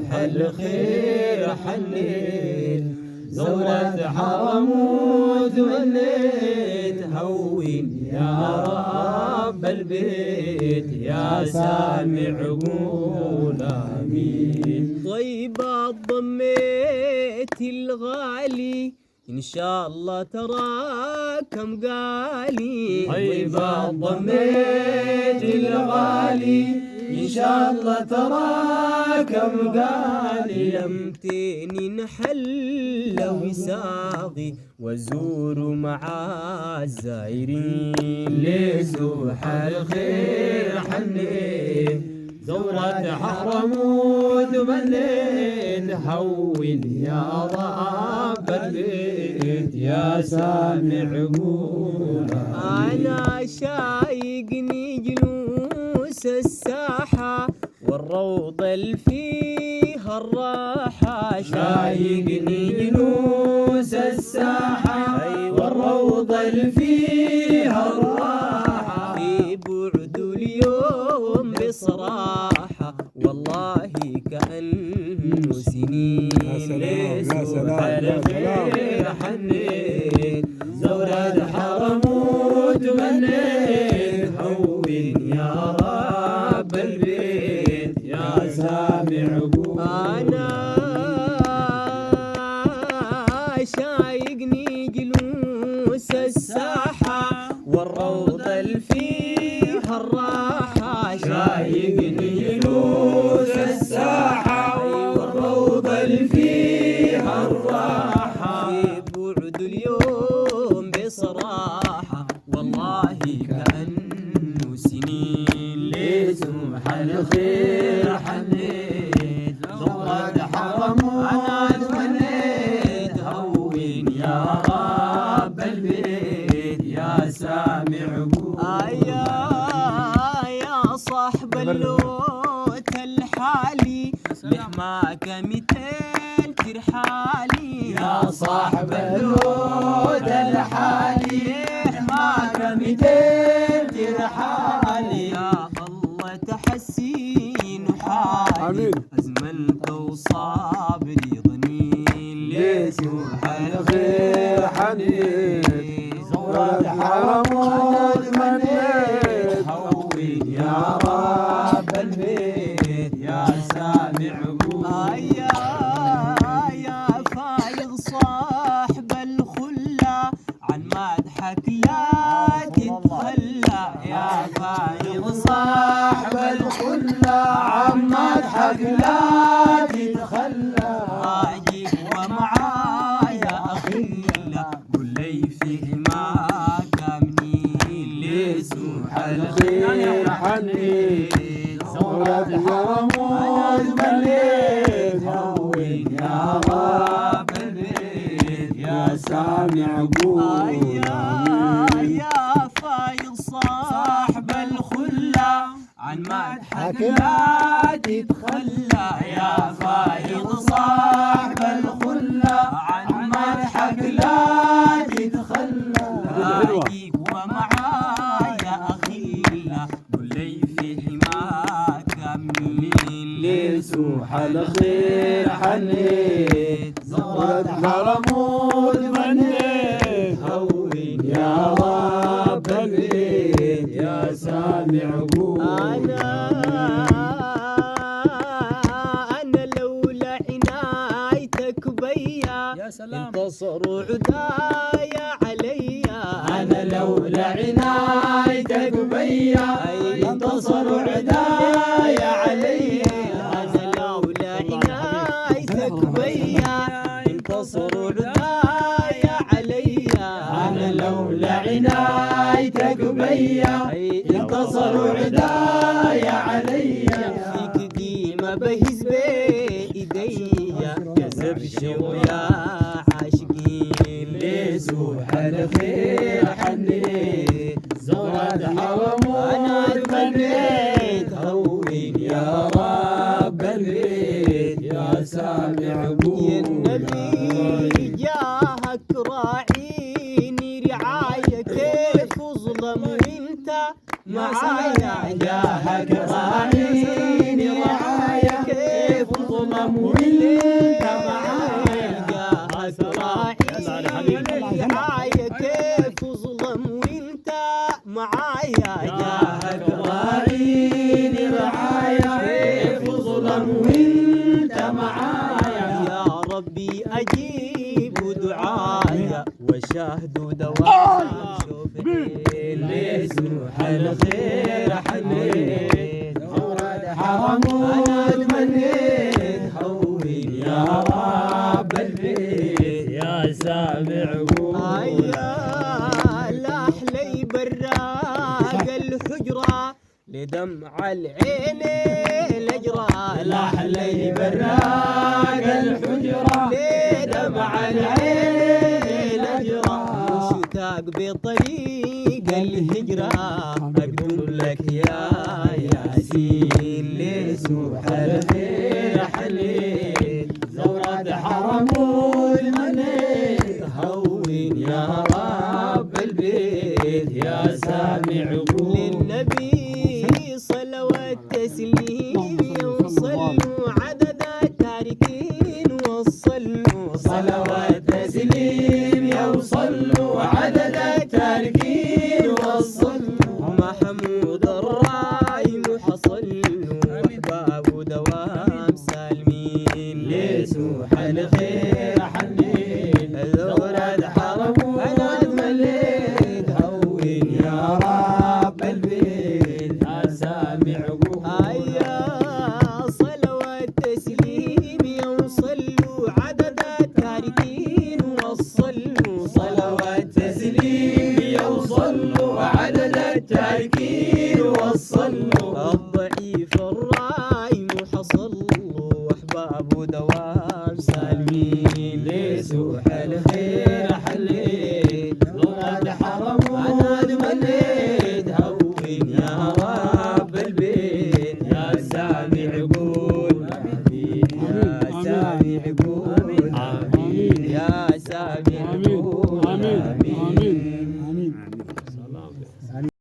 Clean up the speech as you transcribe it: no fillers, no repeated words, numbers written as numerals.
لسوح الخير حنيت زورة حرم وتمنيت هون يا رب البيت يا سامع قول آمين. طيبة ضميت الغالي إن شاء الله تراكم قالي. طيبة ضميت الغالي إن شاء الله تراكم قالي. لمتين نحل وساقي وزور مع الزائرين لسوح الخير حنيت زورة حرم وتمنيت هون يا رب البيت يا سامع قول أنا شايقني جلوس الساحة والروضة اللي فيها الراحة. شايقني جلوس الساحة والروضة اللي فيها الراحة. في بعد اليوم بصراحة والله كأنه سنين. يا سلام يا خير حنيت زورة حرم وتمنيت هون يا رب البيت يا سامع قول. أنا شايقني جلوس الساحة والروضة اللي فيها الراحة. شايقني جلوس الساحة والروضة اللي فيها الراحة. في بعد اليوم بصراحة والله كأنه سنين. لسوح الخير حنيت زورة حرم وتمنيت هون يا رب البيت يا سامع قول. يا صاحب اللوت الحالي لحماك 200 ترحالي. يا صاحب اللوت الحالي لحماك 200 ترحالي. يا الله تحسين حالي أزمنت وصاب لي ضنين. لسوح الخير حنيت زورة حرم وتمنيت هون يا رب البيت يا سامع قول. يا فايض صاحب الخلة عن مدحك لا تتخلى. يا فايض صاحب الخلة عن مدحك لا تتخلى. راجل ومعايا أخلة قل لي فيه ما كامنين. لسوح الخير حنيت زورة حرم وتمنيت هون يا رب البيت يا سامع قول. يا فايض صاحب الخلة عن مدحك لا تتخلى. يا فايض صاحب الخلة عن مدحك لا تتخلى. راجيك ومعايا أخيلة قل لي في حماك أمنين. لسوح الخير حنيت زورة حرم وتمنيت هون يا رب البيت يا سامع قول. أنا لولا عنايتك بيا انتصروا عدايا عليا. أنا لولا عنايتك بيا انتصروا عدايا علي. أنا لولا عنايتك بيا انتصروا عدايا عليا. أنا لولا عنايتك بيا انتصروا عدايا علي. فيك ديما بهز بإيديا كذب شويا عاشقين. لسوح الخير حنيت زورة حرم وتمنيت هون يا رب البيت يا سامع قول. يا النبي جاهك راعيني رعاية كيف اظلم وانت معايا. جاهك راعيني رعاية كيف تظلم وانت معايا جاهك راعي رعاية كيف ظلم وانت معايا جاهك راعيني رعايا كيف ظلم وانت معايا يا ربي أجيب دعايا وشاهد دوام شوفي لسوح الخير حنيت أوراد حرم أنا تمنيت هون يا رب البيت يا سامع قول يا لحلي براق الحجرة لدمع العين الأجرى لحلي براق الحجرة لدمع العين الأجرى مشتاق بطريق الهجرة أقدم لك يا ياسين لسوح الخير حليت زورة حرم المنيت هون يا رب البيت يا سامع قول للنبي صلوات تسليم وصلوا عدد التاركين وصلوا صلوات تسليم يوصلوا عدد التاركين وصلوا محمود الرايم حصلوا أحباب دوام سالمين لسوح الخير حنين زورة حرم أنا تمليت هون يا رب البيت يا سامع قول صلوات تسليم يوصلوا عدد التاركين وصلوا صلوات تسليم يوصلوا عدد التاركين وصلوا الضعيف الرايم حصلوا أحباب دوام سالمين لسوح الخير حليت زورة حرم أنا تمنيت هون يا رب البيت يا سامع قول يا سامع قول يا سامع قول آمين.